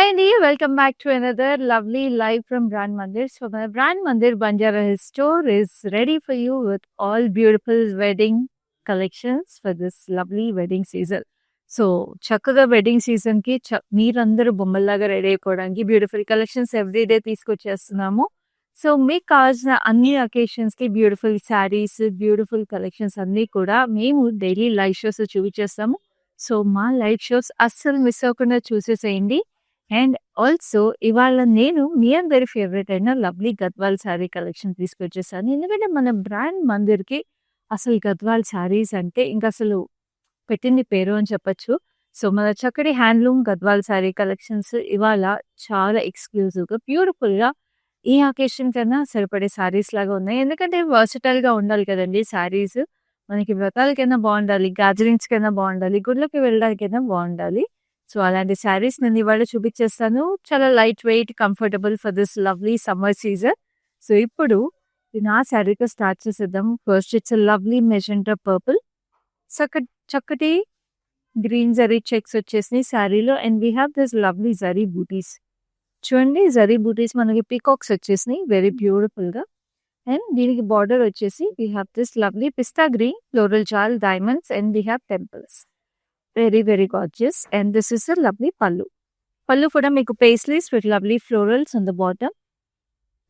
Hi, Andy. Welcome back to another lovely live from Brand Mandir. So, my Brand Mandir Banjara Hills store is ready for you with all beautiful wedding collections for this lovely wedding season. So చక్కగా wedding season కి మీరందరూ బొమ్మల్లాగా ready అయిపోవడానికి beautiful collections everyday తీసుకొచ్చేస్తున్నాము. So మీకు కావాల్సిన అన్ని occasions కి beautiful saris, beautiful collections అన్ని కూడా మేము డైలీ లైవ్ షోస్ చూపించేస్తాము. సో మా లైవ్ షోస్ అస్సలు మిస్ అవ్వకుండా చూసేసేయండి. అండ్ ఆల్సో ఇవాళ నేను మీ అందరి ఫేవరెట్ అయిన లవ్లీ గద్వాల్ శారీ కలెక్షన్ తీసుకొచ్చేసాను. ఎందుకంటే మన బ్రాండ్ మందిర్కి అసలు గద్వాల్ శారీస్ అంటే ఇంకా అసలు పెట్టింది పేరు అని చెప్పొచ్చు. సో మన చక్కటి హ్యాండ్లూమ్ గద్వాల్ శారీ కలెక్షన్స్ ఇవాళ చాలా ఎక్స్క్లూజివ్గా బ్యూటిఫుల్గా ఏ అకేషన్ కన్నా సరిపడే శారీస్ లాగా ఉన్నాయి. ఎందుకంటే వర్సటైల్గా ఉండాలి కదండి శారీస్. మనకి వ్రతాలకైనా బాగుండాలి, గ్యాదరింగ్స్కైనా బాగుండాలి, గుళ్ళకి వెళ్ళడానికైనా బాగుండాలి. సో అలాంటి శారీస్ నేను ఇవాళ చూపించేస్తాను. చాలా light weight, comfortable for this lovely summer season. So ఇప్పుడు నా శారీతో స్టార్ట్ చేసేద్దాం. First it's lovely magenta purple, చక్కటి గ్రీన్ జరీ చెక్స్ వచ్చేసినాయి శారీలో. And we have this lovely zari buttis. చూడండి, జరీ బూటీస్ మనకి పీకాక్స్ వచ్చేసినాయి వెరీ బ్యూటిఫుల్గా. అండ్ దీనికి బార్డర్ వచ్చేసి we have this lovely pista green floral jaal diamonds and we have temples. Very very gorgeous. And this is a lovely pallu. Pallu కూడా మీకు paisleys with lovely florals on the bottom.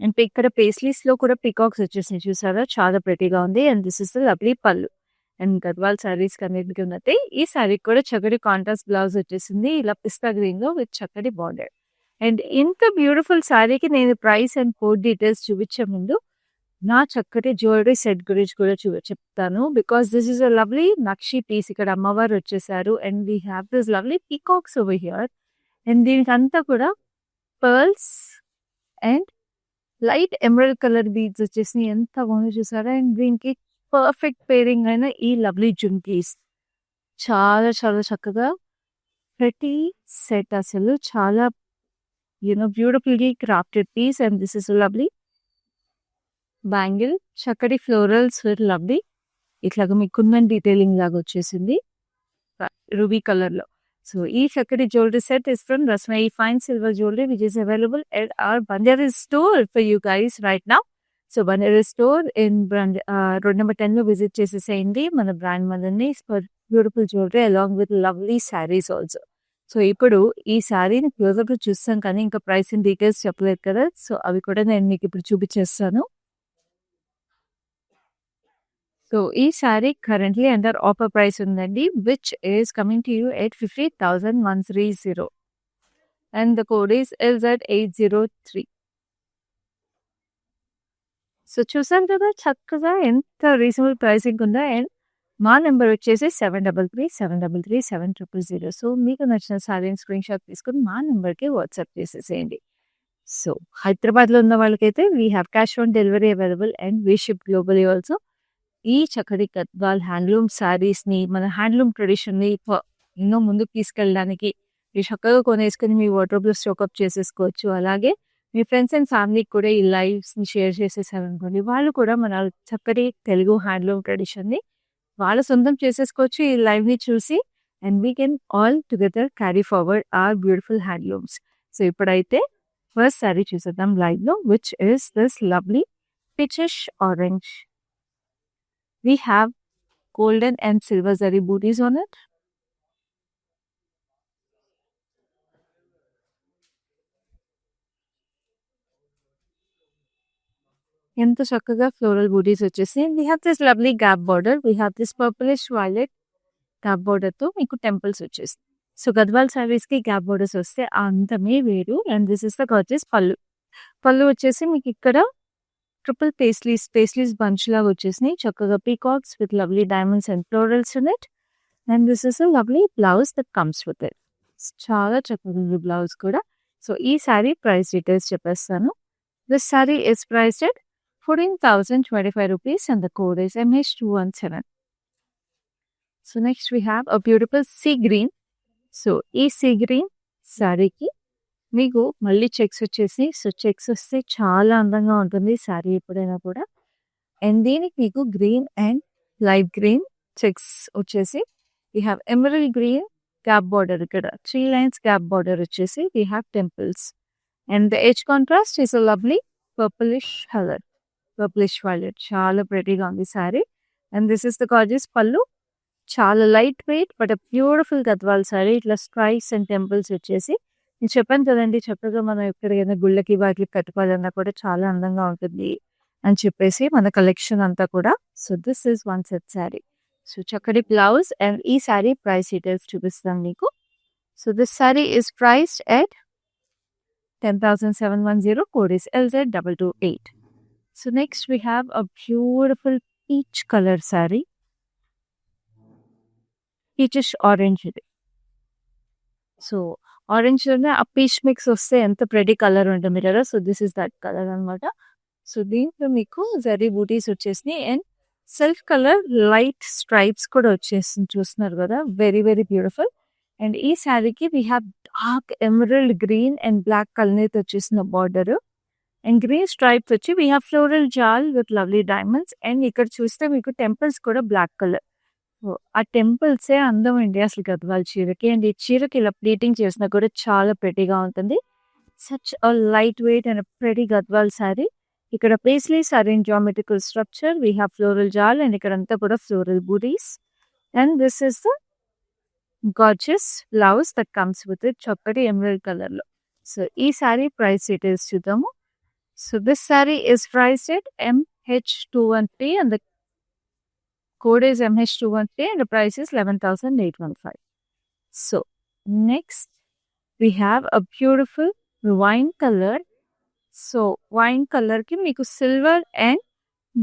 And ఇక్కడ పేస్లీస్లో కూడా peacocks వచ్చేసినాయి, చూసారా, చాలా ప్రెటీగా ఉంది. And this is the lovely pallu. And Gadwal sarees కన్నిటికి ఉన్నట్టే ఈ శారీకి కూడా చక్కటి కాంట్రాస్ట్ బ్లౌజ్ వచ్చేసింది, ఇలా పిస్తా గ్రీన్లో విత్ చక్కటి బార్డర్. అండ్ ఇంత బ్యూటిఫుల్ శారీకి నేను ప్రైస్ అండ్ కోడ్ డీటెయిల్స్ చూపించే ముందు నా చక్కటి జ్యువెలరీ సెట్ గురించి కూడా చెప్తాను. Because this is a lovely నక్షి పీస్. ఇక్కడ అమ్మవారు వచ్చేసారు and we have this lovely peacocks over here. అండ్ దీనికి అంతా కూడా pearls and light emerald colour beads వచ్చేసి ఎంత బాగుందో చూసారా. అండ్ దీనికి పర్ఫెక్ట్ పేరింగ్ అయిన ఈ లవ్లీ జుంకీస్ చాలా చాలా చక్కగా ప్రతి సెట్ అసలు చాలా beautifully crafted piece. And this is lovely bangle, చక్కటి ఫ్లోరల్స్ విత్ లవ్లీ ఇట్లాగా మీకు కుందన్ డీటెయిలింగ్ లాగా వచ్చేసింది రూబీ కలర్లో. సో ఈ చక్కటి jewellery set is from Rasmayi fine silver jewellery which is available at our Banjara store for you guys right now. So Banjara store in road number 10లో visit చేసేసేయండి మన బ్రాండ్ మదర్ని for beautiful jewellery along with lovely sarees also. So ఇప్పుడు ఈ శారీని క్లోజప్లో చూస్తాం కానీ ఇంకా ప్రైస్ అండ్ డీటెయిల్స్ చెప్పలేదు కదా. సో అవి కూడా నేను మీకు ఇప్పుడు చూపించేస్తాను. సో ఈ sari currently under offer price ఉందండి, which is coming to you at 50,130 and the code is LZ803. So చూసాను కదా చక్కగా ఎంత రీజనబుల్ ప్రైసింగ్ ఉందో. అండ్ మా నెంబర్ వచ్చేసి 7337337000. సో మీకు నచ్చిన శారీని స్క్రీన్ షాట్ తీసుకుని మా నెంబర్కి వాట్సాప్ చేసేసేయండి. సో హైదరాబాద్లో ఉన్న వాళ్ళకైతే we have cash on delivery available and we ship globally also. ఈ చక్కటి గద్వాల్ హ్యాండ్లూమ్ శారీస్ని, మన హ్యాండ్లూమ్ ట్రెడిషన్ని ఎన్నో ముందుకు తీసుకెళ్ళడానికి మీరు చక్కగా కొనేసుకొని మీ వార్డ్రోబ్లో స్టాకప్ చేసేసుకోవచ్చు. అలాగే మీ ఫ్రెండ్స్ అండ్ ఫ్యామిలీకి కూడా ఈ లైవ్స్ని షేర్ చేసేసారనుకోండి, వాళ్ళు కూడా మన చక్కటి తెలుగు హ్యాండ్లూమ్ ట్రెడిషన్ని వాళ్ళ సొంతం చేసేసుకోవచ్చు ఈ లైవ్ని చూసి. And we can all together carry forward our beautiful handlooms. So ఇప్పుడైతే ఫస్ట్ శారీ చూసేద్దాం లైవ్లో, which is this lovely peachish orange. We have golden and silver zari booties on it. ఎంత చక్కగా ఫ్లోరల్ బూటీస్ వచ్చేసి. We have this lovely gap border. We have this purplish violet gap బార్డర్తో మీకు temples వచ్చేసి. So Gadwal శారీస్కి gap borders వస్తే ఆ అంతమే వేరు. And this is the gorgeous పళ్ళు. పళ్ళు వచ్చేసి మీకు ఇక్కడ ట్రిపుల్ పేస్లీస్ బంచ్ లాగా వచ్చేసినాయి, చక్కగా peacocks with lovely diamonds and florals in it. And this is a lovely blouse that comes with it. చాలా చక్కగా ఉంది బ్లౌజ్ కూడా. సో ఈ శారీ ప్రైస్ డీటెయిల్స్ చెప్పేస్తాను. This sari is priced at 14,025 rupees and the code is MH217. So next we have a beautiful sea green. So ఈ sea green శారీకి మీకు మళ్ళీ చెక్స్ వచ్చేసి, సో చెక్స్ వస్తే చాలా అందంగా ఉంటుంది శారీ ఎప్పుడైనా కూడా. అండ్ దీనికి మీకు green and light green checks వచ్చేసి we have emerald green gap border ఇక్కడ 3 లైన్స్ గ్యాప్ బార్డర్ వచ్చేసి we have temples. And the edge contrast is a lovely purplish colour, purplish violet. చాలా ప్రెటీగా ఉంది sari. And this is the gorgeous pallu. చాలా light weight but beautiful Gadwal sari. ఇట్లా stripes and temples వచ్చేసి నేను చెప్పాను కదండి, చక్కగా మనం ఎక్కడికైనా గుళ్ళకి వాటికి కట్టుకోవాలన్నా కూడా చాలా అందంగా ఉంటుంది అని చెప్పేసి మన కలెక్షన్ అంతా కూడా. So this is one set sari. So చక్కటి బ్లౌజ్ అండ్ ఈ శారీ ప్రైస్ డీటెయిల్స్ చూపిస్తాను మీకు. So this sari is priced at 10,710. Code is LZ228. So next we have a beautiful peach color saree. Peachish orange ఇది. సో ఆరెంజ్ లోనే ఆ peach mix వస్తే ఎంత pretty colour ఉంటుంది కదా. So this is that colour అనమాట. సో దీంట్లో మీకు జరీ బూటీస్ వచ్చేసినాయి and self colour light stripes కూడా వచ్చేసింది, చూస్తున్నారు కదా. Very very beautiful. అండ్ ఈ శారీకి we have dark emerald green and black colour వచ్చేసిన బార్డర్ అండ్ గ్రీన్ స్ట్రైప్స్ వచ్చి we have floral jaal with lovely diamonds. And ఇక్కడ చూస్తే మీకు టెంపుల్స్ కూడా బ్లాక్ కలర్. ఆ టెంపుల్సే అందం అండి అసలు గద్వాల్ చీరకి. అండ్ ఈ చీరకి ఇలా ప్లీటింగ్ చేసినా కూడా చాలా ప్రెటీగా ఉంటుంది. Such a light weight and pretty Gadwal sari. ఇక్కడ paisleys are in geometrical structure. We have floral jaal and ఇక్కడ అంతా కూడా floral butis. And this is the gorgeous blouse that comes with it, చక్కటి ఎమరల్డ్ కలర్ లో. సో ఈ శారీ ప్రైస్ డీటెయిల్స్ చూద్దాము. So this sari is priced at MH213 and the code is MH213 and the price is 11,815. So next we have a beautiful wine color. So wine colour కి మీకు silver and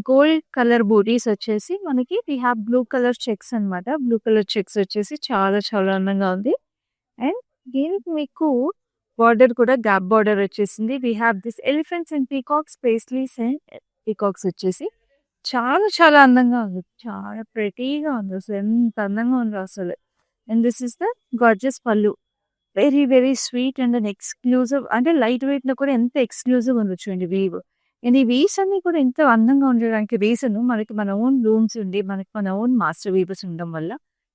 gold colour బూటీస్ వచ్చేసి మనకి we have blue colour checks అనమాట. Blue colour checks వచ్చేసి చాలా చాలా అందంగా ఉంది. అండ్ దీనికి మీకు బార్డర్ కూడా గ్యాప్ బార్డర్ వచ్చేసింది. We have this elephants and peacocks, paisleys and peacocks వచ్చేసి చాలా చాలా అందంగా ఉంది. చాలా ప్రెటీగా ఉంది అసలు, ఎంత అందంగా ఉంది అసలు. And this is the gorgeous pallu. Very very sweet and an exclusive. అంటే లైట్ వెయిట్ లో కూడా ఎంత ఎక్స్క్లూజివ్ ఉంది చూడండి వీవ్. అండ్ ఈ వీవ్స్ అన్ని కూడా ఎంత అందంగా ఉండడానికి రీజన్ మనకి మన ఓన్ లూమ్స్ ఉండి మనకి మన ఓన్ మాస్టర్ వీవర్స్ ఉండడం వల్ల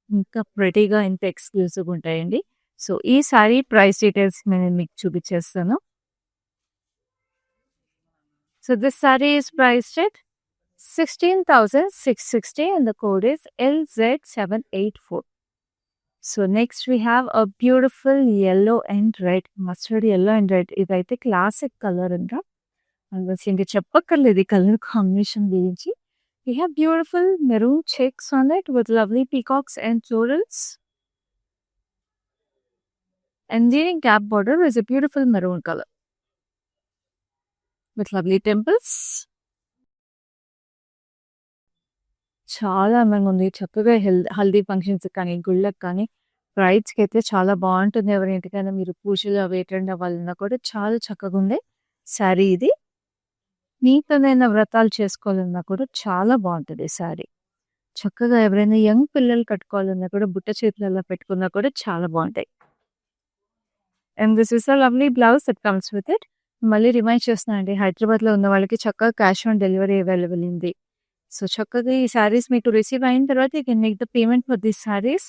ఇంకా ప్రెటీగా ఎంత ఎక్స్క్లూజివ్ ఉంటాయండి. సో ఈ సారీ ప్రైస్ డీటెయిల్స్ నేను మీకు చూపించేస్తాను. So this sorry is priced at 16,660 and the code is LZ784. So next we have a beautiful yellow and red, mustard yellow and red. ఇదైతే క్లాసిక్ కలర్ అంట. ఇంకా చెప్పక్కర్లేదు ఈ కలర్ కాంబినేషన్ గురించి. We have beautiful maroon checks on it with lovely peacocks and florals. And the gap border is a beautiful maroon color with lovely temples. చాలా అందంగా ఉంది. చక్కగా హల్దీ ఫంక్షన్స్ కానీ గుళ్ళకి కానీ బ్రైడ్స్కి అయితే చాలా బాగుంటుంది. ఎవరింటికైనా మీరు పూజలు అవి అటెండ్ అవ్వాలన్నా కూడా చాలా చక్కగా ఉంది శారీ ఇది. మీతోనైనా వ్రతాలు చేసుకోవాలన్నా కూడా చాలా బాగుంటుంది శారీ. చక్కగా ఎవరైనా యంగ్ పిల్లలు కట్టుకోవాలన్నా కూడా బుట్ట చేతులలో పెట్టుకున్నా కూడా చాలా బాగుంటాయి. And this is a lovely blouse that comes with it. మళ్ళీ రిమైండ్ చేస్తున్నా అండి, హైదరాబాద్లో ఉన్న వాళ్ళకి చక్కగా క్యాష్ ఆన్ డెలివరీ అవైలబుల్ ఉంది. సో చక్కగా ఈ శారీస్ మీకు రిసీవ్ అయిన తర్వాత you can make the payment for this saris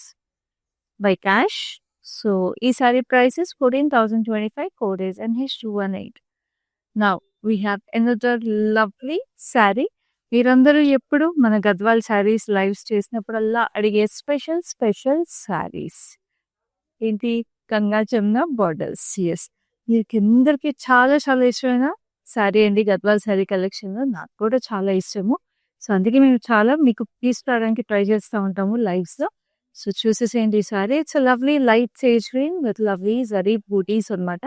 by cash. So ఈ sari price is 14,025. Code is MH218. Now we have another lovely sari. మీరందరూ ఎప్పుడు మన గద్వాల్ శారీస్ లైవ్స్ చేసినప్పుడల్లా అడిగే స్పెషల్ స్పెషల్ శారీస్ ఏంటి? గంగా జమున బార్డర్స్. ఎస్, మీకు అందరికీ చాలా చాలా ఇష్టమైన శారీ అండి గద్వాల్ శారీ కలెక్షన్లో. నాకు కూడా చాలా ఇష్టము. సో అందుకే మేము చాలా మీకు తీసుకురావడానికి ట్రై చేస్తూ ఉంటాము లైవ్స్లో. సో చూసేసేయండి ఈ sari. It's lovely light sage green with lovely zari butis అనమాట.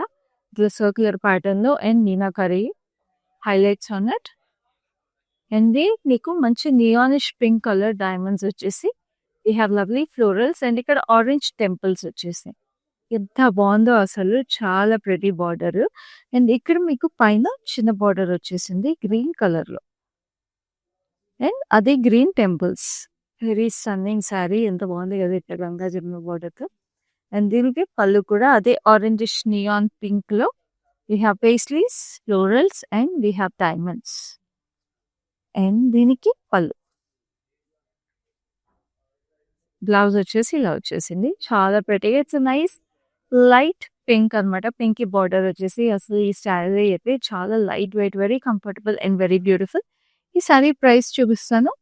ఇట్లా సర్క్యులర్ ప్యాటర్న్లో and meenakari highlights on it. And మీకు మంచి నియానిష్ పింక్ కలర్ డైమండ్స్ వచ్చేసి we have lovely florals and ఇక్కడ ఆరెంజ్ టెంపుల్స్ వచ్చేసి ఎంత బాగుందో అసలు, చాలా ప్రెటీ బార్డర్. అండ్ ఇక్కడ మీకు పైన చిన్న బార్డర్ వచ్చేసింది గ్రీన్ కలర్లో అండ్ అదే green temples. Very stunning sari, ఎంత బాగుంది కదా ఇక్కడ గంగా జమున బార్డర్తో. అండ్ దీనికి పళ్ళు కూడా అదే ఆరెంజిష్ నియాన్ పింక్లో. We have paisleys, florals and we have diamonds. And దీనికి పళ్ళు బ్లౌజ్ వచ్చేసి ఇలా వచ్చేసింది. చాలా ప్రెటీగా ఇట్స్ నైస్ లైట్ పింక్ అనమాట. పింకీ బార్డర్ వచ్చేసి అసలు ఈ శారీ అయితే చాలా light weight, very comfortable and very beautiful. ఈ శారీ ప్రైస్ చూపిస్తాను.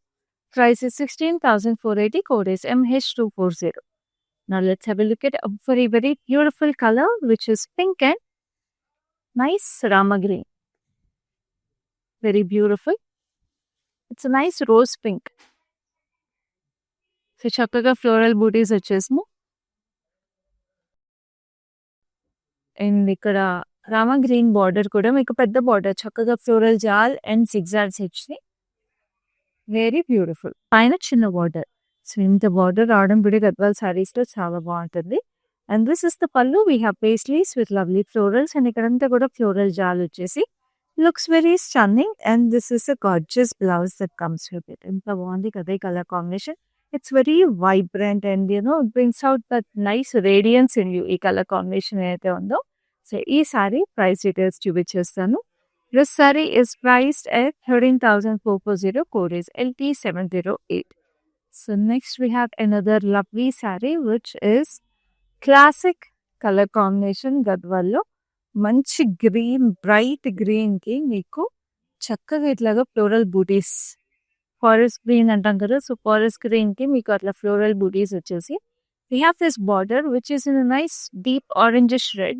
Price is 16,480. Code is MH240. Now let's have a look at a very, very beautiful color, which is pink and nice Rama green. Very beautiful. It's a nice rose pink. So చక్కగా floral బూటీస్ వచ్చేసినాయి. And ఇక్కడ Rama green border కూడా మీకు పెద్ద border చక్కగా floral jaal and సిగ్జాగ్స్ ఇచ్చినాయి. Very beautiful. పైన చిన్న బార్డర్. సో ఇంత బార్డర్ రావడం కూడా గద్వాల్ సారీస్ లో చాలా బాగుంటుంది. And this is the pallu. We have paisleys with lovely florals and ఇక్కడంతా కూడా ఫ్లోరల్ జాల్ వచ్చేసి looks very stunning. And this is a gorgeous blouse that comes with it. ఎంత బాగుంది కదా ఈ colour combination. It's very vibrant and it brings out that nice radiance in you. ఈ colour combination ఏదైతే ఉందో. సో ఈ సారీ ప్రైస్ డీటెయిల్స్ చూపించేస్తాను. This saree is priced at 13,440. Code is LT708. So next we have another lovely saree, which is classic color combination గద్వాల్లో. మంచి green, bright green కి మీకు చక్కగా ఇట్లాగా ఫ్లోరల్ బూటీస్, ఫారెస్ట్ గ్రీన్ అంటాం కదా. సో ఫారెస్ట్ గ్రీన్ కి మీకు అట్లా ఫ్లోరల్ బూటీస్ వచ్చేసి we have this border which is in a nice deep orangish red.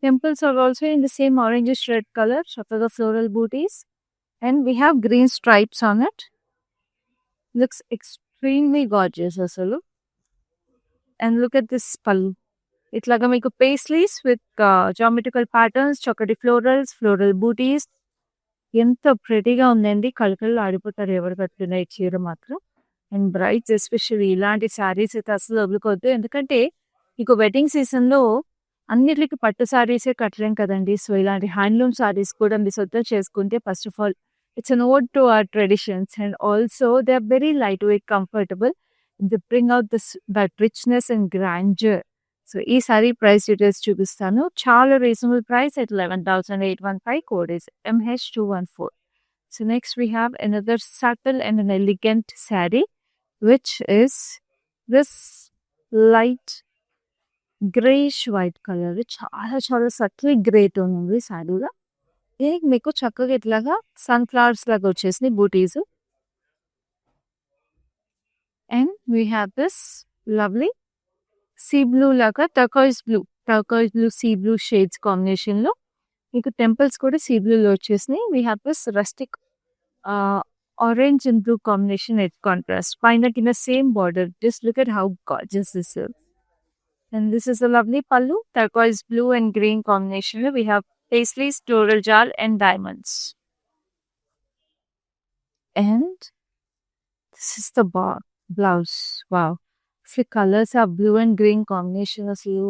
Temples are also in the same orangish red color, chakkaga floral booties, and we have green stripes on it. Looks extremely gorgeous asalu. And look at this pallu. Itlaga meeku paisleys with geometrical patterns, chakati florals, floral booties. ఎంత ప్రెటీగా ఉందండి. కళకళలు ఆడిపోతారు ఎవరు కట్టుకున్న ఈ చీర మాత్రం. And brides especially ఇలాంటి శారీస్ అయితే అసలు వదులుకోవద్దు. ఎందుకంటే మీకు వెడ్డింగ్ సీజన్లో అన్నిటికి పట్టు సారీసే కట్టలేం కదండి. సో ఇలాంటి హ్యాండ్లూమ్ సారీస్ కూడా మీ సొంతం చేసుకుంటే first of all it's an ode to our traditions and also they are very light weight, comfortable. They bring out that richness and grandeur. So ఈ సారీ ప్రైస్ డీటెయిల్స్ చూపిస్తాను. చాలా reasonable price at 11,815. Code is MH214. So next we have another subtle and an elegant saree, which is this light greyish white colour. చాలా చాలా subtle grey tone ఉంది శారీలో. దీనికి మీకు చక్కగా ఇట్లాగా సన్ఫ్లవర్స్ లాగా వచ్చేసినాయి butis. And we have this lovely sea blue లాగా turquoise blue sea blue shades combination లో మీకు టెంపుల్స్ కూడా సీ బ్లూలో వచ్చేసినాయి. We have this rustic orange and blue combination at contrast. పైన కింద same border. Just look at how gorgeous this is. And this is a lovely pallu, turquoise blue and green combination. We have paisleys, floral jal and diamonds. And this is the blouse. Wow. The colors are blue and green combination. Aslu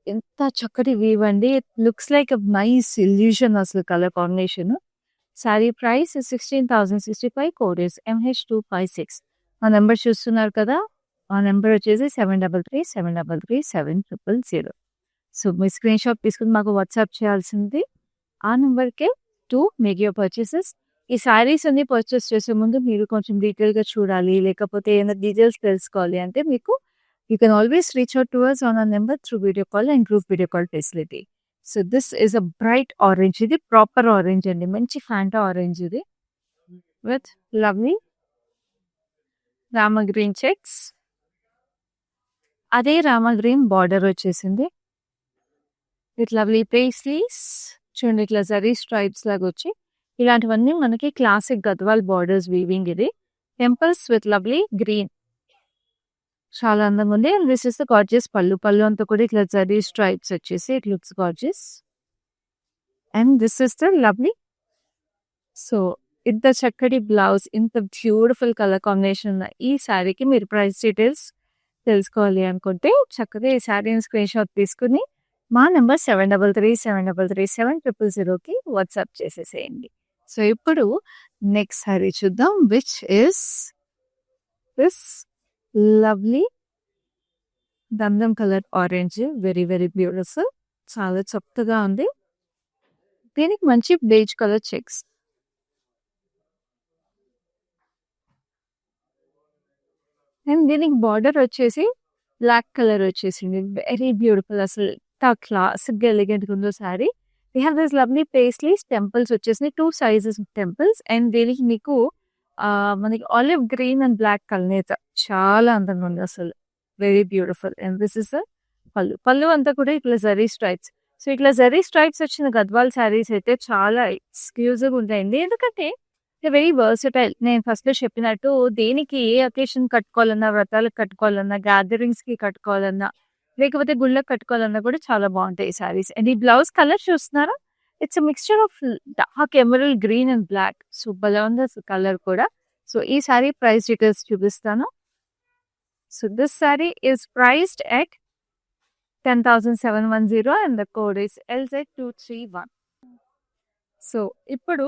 enta chakati weave andi. It looks like a nice illusion aslu color combination. Saree price is 16,065. Code is MH256. Our number చూస్తున్నారు కదా. ఆ number వచ్చేసి 7337337000. So మీ screen shot తీసుకుని మాకు WhatsApp చేయాల్సింది ఆ నెంబర్కే to make your purchases. ఈ శారీస్ అన్ని పర్చేస్ చేసే ముందు మీరు కొంచెం డీటెయిల్గా చూడాలి, లేకపోతే ఏమైనా డీటెయిల్స్ తెలుసుకోవాలి అంటే మీకు you can always reach out to us on ఆ number through video call and group video call facility. So this is a bright orange. ఇది ప్రాపర్ ఆరెంజ్ అండి, మంచి ఫ్యాంటా ఆరెంజ్ ఇది with lovely Rama green checks. అదే Rama green border వచ్చేసింది with lovely paisleys. చూడండి ఇట్లా zari stripes లాగా వచ్చి ఇలాంటివన్నీ మనకి క్లాసిక్ గద్వాల్ బార్డర్స్ వీవింగ్. ఇది టెంపుల్స్ విత్ లవ్లీ గ్రీన్ చాలా అందంగా ఉంది. And this is the gorgeous పల్లు అంతా కూడా ఇట్లా జరీ స్ట్రైప్స్ వచ్చేసి it looks gorgeous. And this is the lovely. So ఇంత చక్కటి బ్లౌజ్, ఇంత బ్యూటిఫుల్ కలర్ కాంబినేషన్ ఉన్న ఈ శారీకి మీరు ప్రైస్ డీటెయిల్స్ తెలుసుకోవాలి అనుకుంటే చక్కగా ఈ శారీని స్క్రీన్ షాట్ తీసుకుని మా నెంబర్ 7337337000కి వాట్సాప్ చేసేసేయండి. సో ఇప్పుడు నెక్స్ట్ శారీ చూద్దాం, విచ్ ఇస్ దిస్ లవ్లీ దందం colour orange. Very very beautiful, చాలా చక్కగా ఉంది. దీనికి మంచి బేజ్ కలర్ చెక్స్. అండ్ దీనికి బార్డర్ వచ్చేసి బ్లాక్ కలర్ వచ్చేసింది. వెరీ బ్యూటిఫుల్, అసలు ఎంత క్లాసిక్‌గా ఎలిగెంట్‌గా ఉందో sari. We have this lovely paisleys temples వచ్చేసినాయి. 2 సైజెస్ టెంపుల్స్ అండ్ దీనికి మీకు మనకి ఆలివ్ గ్రీన్ అండ్ బ్లాక్ కలనేత చాలా అందంగా ఉంది అసలు. Very beautiful. And this is పళ్ళు. పళ్ళు అంతా కూడా ఇట్లా జరీ స్ట్రైప్స్. సో, ఇట్లా జరీ స్ట్రైప్స్ వచ్చిన గద్వాల్ శారీస్ అయితే చాలా ఎక్స్‌క్లూజివ్‌గా ఉంటాయండి. ఎందుకంటే వెరీ వర్సటైల్. నేను ఫస్ట్‌లో చెప్పినట్టు దేనికి ఏ అకేషన్ కట్టుకోవాలన్నా, వ్రతాలకు కట్టుకోవాలన్నా, గ్యాదరింగ్స్‌కి కట్టుకోవాలన్నా, లేకపోతే గుళ్ళకి కట్టుకోవాలన్నా కూడా చాలా బావుంటాయి ఈ శారీస్. అండ్ ఈ బ్లౌజ్ కలర్ చూస్తున్నారా? It's a mixture of dark emerald green and black. So, భలే ఉంది అసలు కలర్ కూడా. సో, ఈ శారీ ప్రైస్ డీటెయిల్స్ చూపిస్తాను. So, this sari is priced at 10,710 and the code is LZ231. So, ఇప్పుడు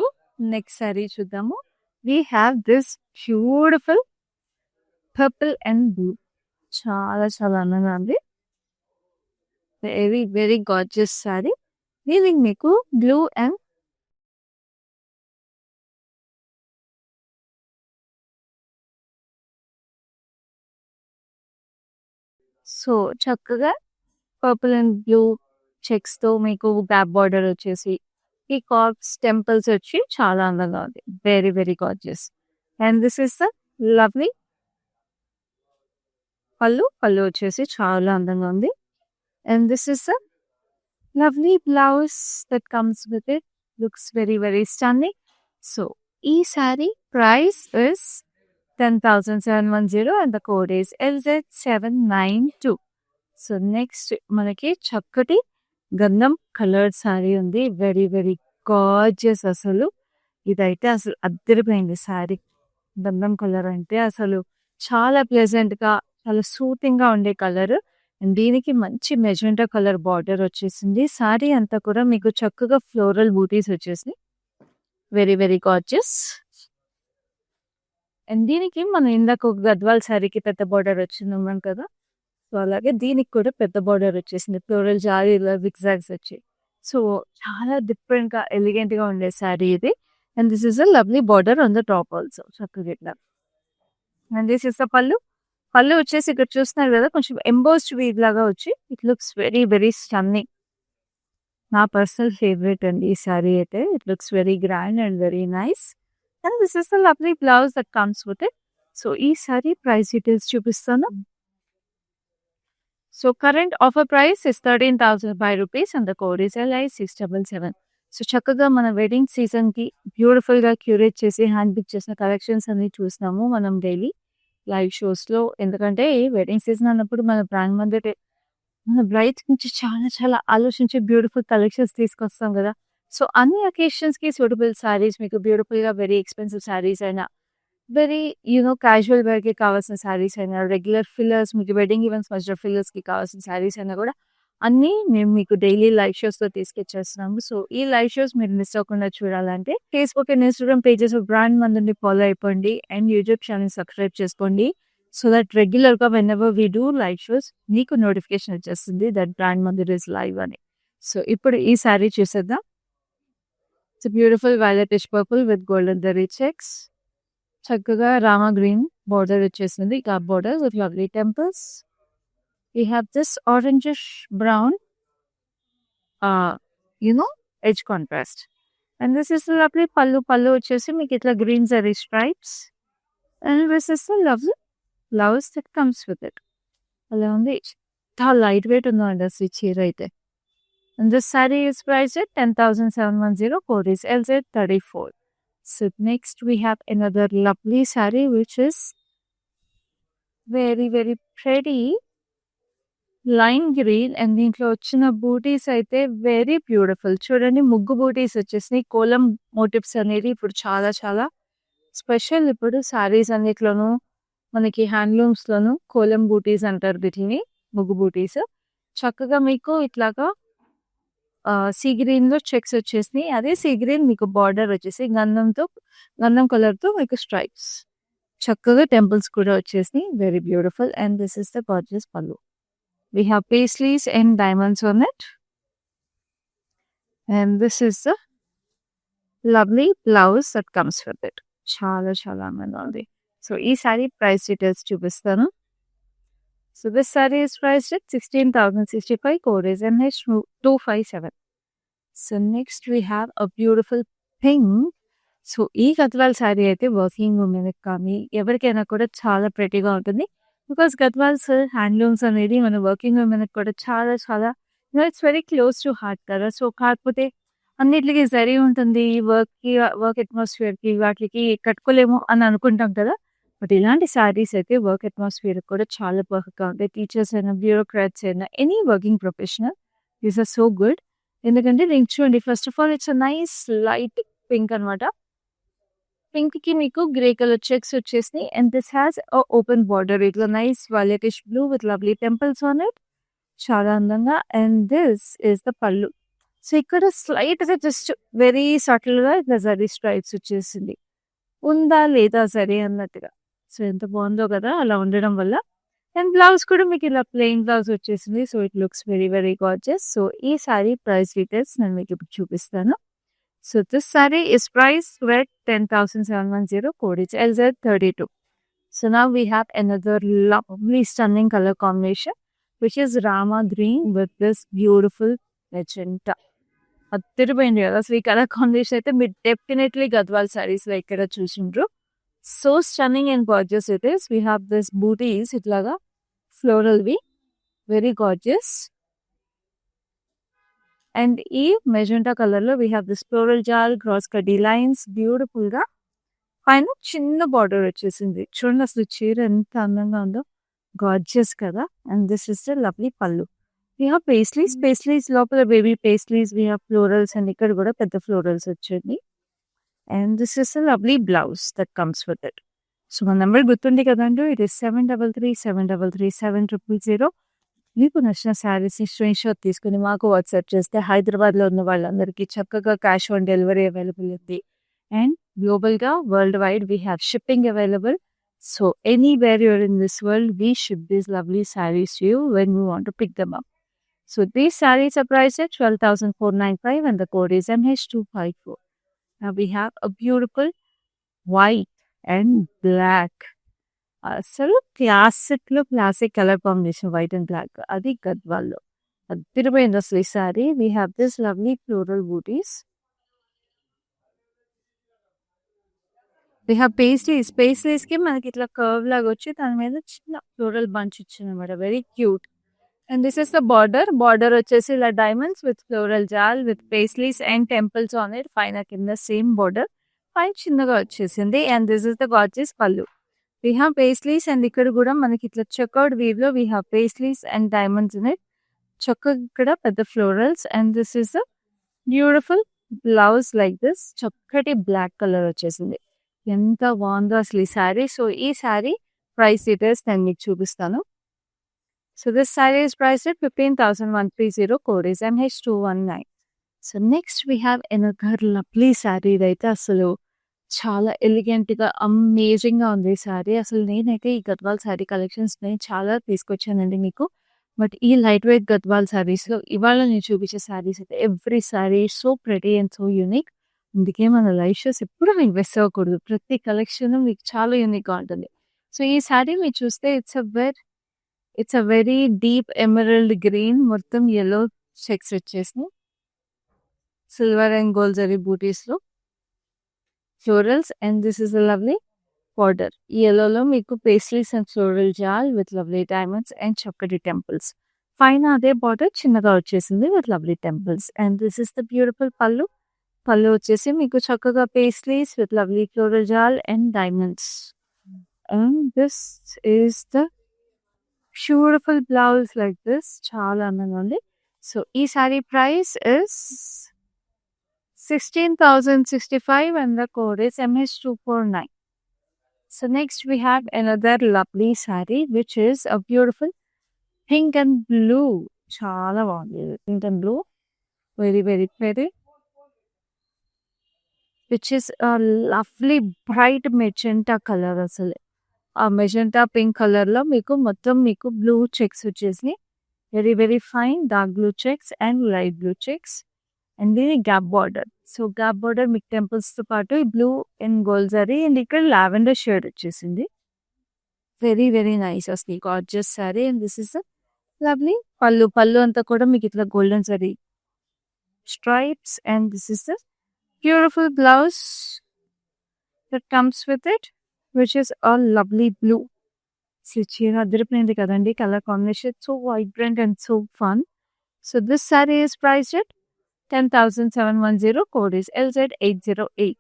నెక్స్ట్ శారీ చూద్దాము. We have this beautiful purple and blue. చాలా చాలా అందంగా ఉంది. Very very gorgeous sari. దీనికి మీకు బ్లూ అండ్ సో, చక్కగా పర్పుల్ అండ్ బ్లూ చెక్స్‌తో మీకు గ్యాప్ బార్డర్ వచ్చేసి, ఈ కార్వ్స్ టెంపుల్స్ వచ్చి చాలా అందంగా ఉంది. Very very gorgeous. And this is the lovely pallu. Pallu వచ్చేసి చాలా అందంగా ఉంది. And this is the lovely blouse that comes with it. Looks very very stunning. So, ఈ sari price is 10,710 and the code is LZ792. So, next మనకి చక్కటి గంధం coloured sari ఉంది. Very very gorgeous అసలు. ఇదైతే అసలు అద్దరిపోయింది శారీ. గంధం కలర్ అంటే అసలు చాలా ప్లెజెంట్‌గా, చాలా సూతింగ్‌గా ఉండే కలర్. అండ్ దీనికి మంచి మెజెంటా కలర్ బార్డర్ వచ్చేసింది. శారీ అంతా కూడా మీకు చక్కగా ఫ్లోరల్ బూటీస్ వచ్చేసినాయి. Very very gorgeous. అండ్ దీనికి మనం ఇందాక ఒక గద్వాల్ శారీకి పెద్ద బార్డర్ వచ్చిందన్నాం కదా! సో, అలాగే దీనికి కూడా పెద్ద బార్డర్ వచ్చేసింది. ఫ్లోరల్ జారీలో విగ్‌జాగ్స్ వచ్చాయి. సో, చాలా డిఫరెంట్‌గా, ఎలిగెంట్‌గా ఉండే శారీ ఇది. And this is a lovely border on the top also చక్కగా ఇట్లా. అండ్ దిస్ ఇస్ ద పళ్ళు. పళ్ళు వచ్చేసి ఇక్కడ చూస్తున్నారు కదా! కొంచెం ఎంబోస్డ్ వీవ్ లాగా వచ్చి it looks very very stunning. నా పర్సనల్ ఫేవరెట్ అండి ఈ శారీ అయితే. It looks very grand and very nice. And this is the lovely blouse that comes with it. So, ఈ శారీ ప్రైస్ డీటెయిల్స్ చూపిస్తాను. So, current offer price is 13,005 rupees and the code is LI677. So, చక్కగా మన wedding సీజన్‌కి బ్యూటిఫుల్‌గా curate చేసి hand pick చేసిన collections అన్ని చూసినాము మనం డైలీ లైవ్ షోస్‌లో. ఎందుకంటే వెడ్డింగ్ సీజన్ అన్నప్పుడు మన బ్రాండ్ ముందటే మన బ్రైడ్స్ నుంచి చాలా చాలా ఆలోచించి బ్యూటిఫుల్ కలెక్షన్స్ తీసుకొస్తాం కదా! సో, అన్ని అకేషన్స్‌కి సూటబుల్ శారీస్ మీకు బ్యూటిఫుల్‌గా వెరీ ఎక్స్‌పెన్సివ్ శారీస్ అయినా, వెరీ క్యాజువల్ వేర్‌కి కావాల్సిన శారీస్ అయినా, రెగ్యులర్ ఫిల్లర్స్ మీకు వెడ్డింగ్ ఈవెంట్స్ మధ్యలో ఫిల్లర్స్‌కి కావాల్సిన శారీస్ అయినా కూడా అన్నీ మేము మీకు డైలీ లైవ్ షోస్‌లో తీసుకొచ్చేస్తున్నాము. సో, ఈ లైవ్ షోస్ మీరు మిస్ అవ్వకుండా చూడాలంటే Facebook and Instagram pages of brand మందుని ఫాలో అయిపోండి అండ్ యూట్యూబ్ ఛానెల్ సబ్స్క్రైబ్ చేసుకోండి. సో దట్ రెగ్యులర్‌గా whenever we do live shows మీకు నోటిఫికేషన్ వచ్చేస్తుంది that brand Mandir is live అని. సో, ఇప్పుడు ఈ శారీ చూసేద్దాం. It's beautiful violetish purple with golden zari checks. చక్కగా రామా గ్రీన్ బార్డర్ వచ్చేసింది. Cup border with lovely temples. We have this orangish brown edge contrast. And this is lovely pallu. Pallu వచ్చేసి మీకు ఇట్లా green zari stripes. And this is the lovely blouse that comes with it. అలా ఉంది. చాలా light wait ఉందండి అసలు ఈ చీర అయితే. And this sorry is priced at 10,710. Code is LZ34. So next we have another lovely saree which is very very pretty lime green. And దీంట్లో వచ్చిన బూటీస్ అయితే వెరీ బ్యూటిఫుల్. చూడండి ముగ్గు బూటీస్ వచ్చేసినాయి. కోలం మోటివ్స్ అనేది ఇప్పుడు చాలా చాలా స్పెషల్. ఇప్పుడు శారీస్ అన్నిట్లోనూ మనకి హ్యాండ్లూమ్స్‌లోనూ కోలం బూటీస్ అంటారు వీటిని. ముగ్గు బూటీస్. చక్కగా మీకు ఇట్లాగా సీ గ్రీన్‌లో చెక్స్ వచ్చేసినాయి. అదే సీ గ్రీన్ మీకు బార్డర్ వచ్చేసి గంధం కలర్‌తో మీకు స్ట్రైప్స్. చక్కగా టెంపుల్స్ కూడా వచ్చేసినాయి. Very beautiful. And this is the gorgeous పల్లు. We have paisleys and diamonds on it. And this is the lovely blouse that comes with it. చాలా చాలా అందంగా ఉంది. సో ఈ సారీ ప్రైస్ డీటెయిల్స్ చూపిస్తాను. So this sorry is priced at 16,065, code is NH257. So next we have a beautiful pink. So ఈ గద్వాల్ శారీ అయితే working ఉమెన్కి కానీ ఎవరికైనా కూడా చాలా ప్రెటీగా ఉంటుంది. బికాస్ గద్వాల్స్ హ్యాండ్లూమ్స్ అనేది మన వర్కింగ్ ఉమెన్కి కూడా చాలా చాలా it's very close to heart కదా. సో కాకపోతే అన్నిటికీ జరీ ఉంటుంది, వర్క్ అట్మాస్ఫియర్కి వాటికి కట్టుకోలేము అని అనుకుంటాం కదా. బట్ ఇలాంటి శారీస్ అయితే వర్క్ అట్మాస్ఫియర్ కూడా చాలా పర్ఫెక్ట్గా ఉంటాయి. టీచర్స్ అయినా, బ్యూరోక్రాట్స్ అయినా, any working professional these are so good. ఎందుకంటే దీనికి చూడండి, first of all it's a nice light pink అనమాట. పింక్ కి మీకు గ్రే కలర్ చెక్స్ వచ్చేసి and this has open border. ఇట్లా nice violetish blue with lovely temples on it, చాలా అందంగా. And this is the pallu. So ఇక్కడ స్లైట్ గా just very subtle గా ఇట్లా జరీ స్ట్రైప్స్ వచ్చేసింది, ఉందా లేదా సరే అన్నట్టుగా. సో ఎంత బాగుందో కదా అలా ఉండడం వల్ల. అండ్ బ్లౌజ్ కూడా మీకు ఇలా ప్లెయిన్ బ్లౌజ్ వచ్చేసింది. So it looks very very gorgeous. So ఈ సారీ ప్రైస్ డీటెయిల్స్ నేను మీకు ఇప్పుడు చూపిస్తాను. So this sorry is price at 10,710, code is LZ32. So now we have another lovely stunning color combination, which is Rama green with this beautiful magenta. అదిరిపోయింది కదా. So ఈ colour combination అయితే మీరు definitely Gadwal saris లో ఇక్కడ చూసిండ్రు. So stunning and gorgeous it is. We have this butis ఇట్లాగా floral వి, వెరీ గార్జియస్. అండ్ ఈ మెజెంటా కలర్ లో we have this floral jaal, cross కడ్డీ లైన్స్, బ్యూటిఫుల్ గా పైన చిన్న బార్డర్ వచ్చేసింది. చూడండి అసలు చీర ఎంత అందంగా ఉందో, గార్జియస్ కదా. And this is the lovely పళ్ళు. వీ హ్యావ్ పేస్లీస్ లోపల baby paisleys, we have florals and ఇక్కడ కూడా పెద్ద ఫ్లోరల్స్ వచ్చింది. And this is a lovely blouse that comes with it. So మన నెంబర్ గుర్తుంది కదండి, ఇట్ ఇస్ 7337337000. మీకు నచ్చిన శారీస్ని స్క్రీన్ షాట్ తీసుకుని మాకు వాట్సాప్ చేస్తే హైదరాబాద్లో ఉన్న వాళ్ళందరికీ చక్కగా క్యాష్ ఆన్ డెలివరీ అవైలబుల్ ఉంది. అండ్ గ్లోబల్గా world wide we have shipping available. So anywhere you're in this world we ship these lovely saris to you when you want to pick them up. So these saris are priced at 12,495 and the code is MH254. Now we have a beautiful white and black. అసలు classic colour combination white and black, అది గద్వాల్లో అదిరిపోయింది అసలు ఈ sari. We have this lovely floral butis. We have paisleys కి మనకి ఇట్లా curve లాగా వచ్చి దాని మీద చిన్న ఫ్లోరల్ బంచ్ ఇచ్చింది అనమాట, very cute. And this is the border వచ్చేసి ఇలా diamonds with floral jaal with paisleys and temples on it. పైన కింద సేమ్ బార్డర్, పైన చిన్నగా వచ్చేసింది. And this is the gorgeous pallu. We have paisleys and ఇక్కడ కూడా మనకి ఇట్లా చెక్అవుట్ వీవ్ లో we have paisleys and diamonds in it. చక్కగా ఇక్కడ పెద్ద florals. And this is the beautiful blouse like this, చక్కటి బ్లాక్ కలర్ వచ్చేసింది. ఎంత బాగుందో అసలు ఈ శారీ. సో ఈ శారీ ప్రైస్ డీటెయిల్స్ నేను మీకు చూపిస్తాను. So this sari is priced at 15,130, code is MH219. So next we have another lovely sari. ఇదైతే అసలు చాలా ఎలిగెంట్గా అమేజింగ్గా ఉంది ఈ శారీ. అసలు నేనైతే ఈ గద్వాల్ శారీ కలెక్షన్స్ నేను చాలా తీసుకొచ్చానండి మీకు. బట్ ఈ లైట్ వెయిట్ గద్వాల్ శారీస్లో ఇవాళ నేను చూపించే శారీస్ అయితే every sari so pretty and so unique. అందుకే మన లైవ్ షోస్ ఎప్పుడు మీకు మిస్ అవ్వకూడదు. ప్రతి కలెక్షన్ మీకు చాలా యూనిక్గా ఉంటుంది. సో ఈ శారీ మీరు చూస్తే it's a very deep emerald green, మొత్తం yellow చెక్స్ వచ్చేసి సిల్వర్ అండ్ గోల్డ్ జరీ బూటీస్లో florals. And this is a lovely border. ఈ yellowలో మీకు paisleys and floral jaal with lovely diamonds and చక్కటి టెంపుల్స్. పైన అదే బార్డర్ చిన్నగా వచ్చేసింది with lovely temples. And this is the beautiful pallu. Pallu వచ్చేసి మీకు చక్కగా paisleys with lovely floral jaal and diamonds. And this is the beautiful blouse like this, చాలా అందంగా ఉంది. సో ఈ sari price is 16,065 and the code is MH249. So next we have another lovely saree which is a beautiful pink and blue. చాలా బాగుంది pink and blue, very very pretty, which is a lovely bright magenta color. అసలు ఆ magenta pink colour లో మీకు మొత్తం మీకు blue checks వచ్చేసి very very fine dark blue checks and light blue checks. And దీని gap border. So gap border మీకు temples తో పాటు ఈ blue and gold zari and ఇక్కడ లావెండర్ షేడ్ వచ్చేసింది. Very, very nice. Asli gorgeous saree. And this is a lovely pallu. Pallu anta kuda meeku itla golden saree stripes. And this is the beautiful blouse that comes with it, which is a lovely blue. So చీర అదిరిపోయింది కదండి. Color combination so vibrant and so fun. So this saree is priced at 10,710. Code is LZ808.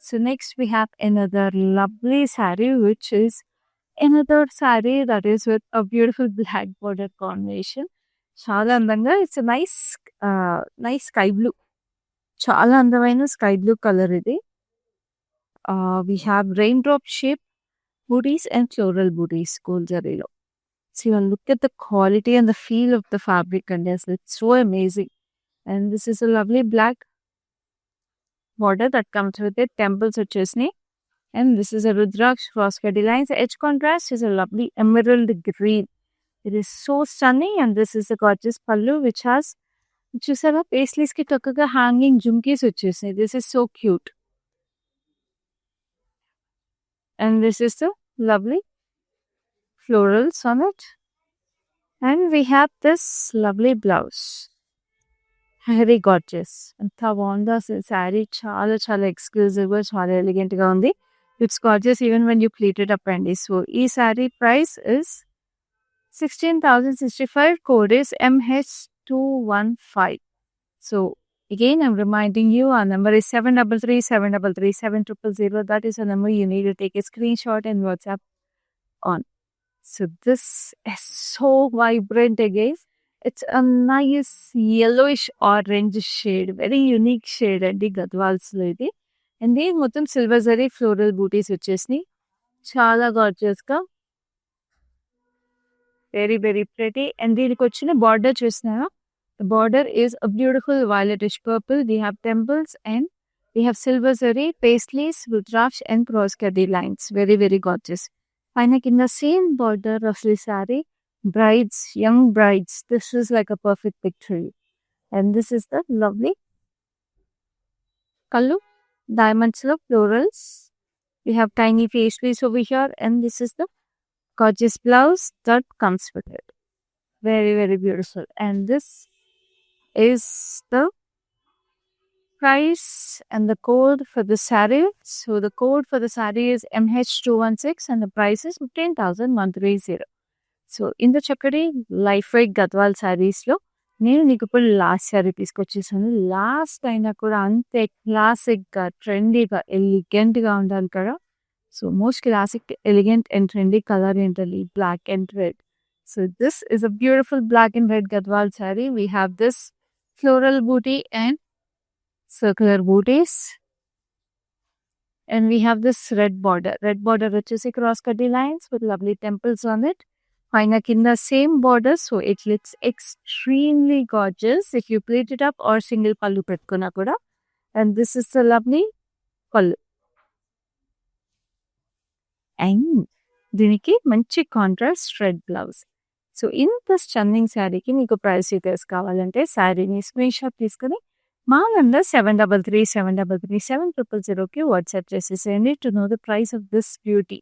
So next we have another lovely saree, which is another saree that is with a beautiful black border combination. చాలా అందంగా it's nice sky blue. చాలా అందమైన sky blue colour ఇది. We have raindrop shape booties and floral booties gold zarilo. So you look at the quality and the feel of the fabric, and it's so amazing. And this is a lovely black border that comes with it, temples or chesney. And this is a Rudraksh cross-cutty lines. Edge contrast is a lovely emerald green. It is so stunning, and this is a gorgeous pallu which has chusara paisleys ki chakkaga hanging jhumkis vachesnayi. This is so cute. And this is the lovely florals on it. And we have this lovely blouse. Very gorgeous. Anta bonda saree చాలా exclusive గా చాలా elegant గా ఉంది. It's gorgeous even when you pleat it up అండి. So ఈ saree price is 16,065. Code is MH215. So again, I'm reminding you, our number is 733-733-7000. That is the number you need to take a screenshot and WhatsApp on. So this is so vibrant again. It's a nice yellowish orange shade. Very unique shade అండి గద్వాల్స్ లో ఇది. And దీని మొత్తం silver zari floral బూటీస్ వచ్చేసినాయి. చాలా gorgeous గా very very pretty. And దీనికి వచ్చిన బార్డర్ చూసినారా? The border is a beautiful violetish purple. We have temples and we have silver zari, paisleys, rudraksh and cross-cutty lines. Very, very gorgeous. Finally, in the same border of the saree, brides, young brides, this is like a perfect picture. And this is the lovely kallu, diamonds of florals. We have tiny paisleys over here, and this is the gorgeous blouse that comes with it. Very, very beautiful. And this is the price and the code for the saree. So the code for the saree is MH216 and the price is 15,130. So in the చక్కటి life wait Gadwal saris లో నేను నీకు ఇప్పుడు last sorry తీసుకొచ్చేసాను. Last అయినా కూడా అంతే classic గా ట్రెండీగా ఎలిగెంట్ గా ఉండాలి కదా. So most classic elegant and trendy colour ఏంటండి? Black and red. So this is a beautiful black and red gadwal saree. We have this floral booty and circular booties. And we have this red border. Red border which is cross-cutty lines with lovely temples on it. Fine in the same border, so it looks extremely gorgeous if you pleat it up or single pallu petkuna kuda. And this is the lovely pallu. And దీనికి మంచి contrast red blouse. So ఇంత stunning శారీకి మీకు price details కావాలంటే శారీని screen shot తీసుకుని మా number 733-733-7000కి WhatsApp చేసేసేయండి to know the price of this beauty.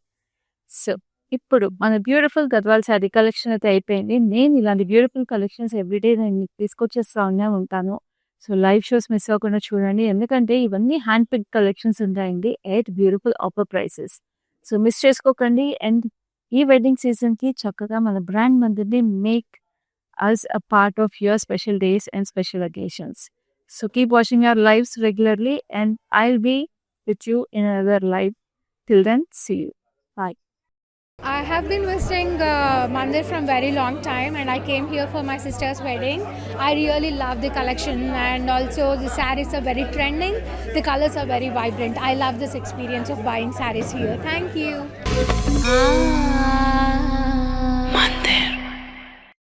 So ఇప్పుడు మన బ్యూటిఫుల్ గద్వాల్ శారీ కలెక్షన్ అయితే అయిపోయింది. నేను ఇలాంటి బ్యూటిఫుల్ కలెక్షన్స్ ఎవ్రీడే నేను తీసుకొచ్చేస్తూనే ఉంటాను. సో లైవ్ షోస్ మిస్ అవ్వకుండా చూడండి, ఎందుకంటే ఇవన్నీ హ్యాండ్ పిక్ కలెక్షన్స్ ఉంటాయండి at beautiful offer prices. So miss చేసుకోకండి. అండ్ ఈ వెడ్డింగ్ సీజన్కి చక్కగా మన బ్రాండ్ మందిని make us a part of your special days and special occasions. So keep watching your lives regularly and I'll be with you in another live. Till then see you. Bye. I have been visiting Mandir from very long time, and I came here for my sister's wedding. I really love the collection, and also the sarees are very trending. The colors are very vibrant. I love this experience of buying sarees here. Thank you. Mandir.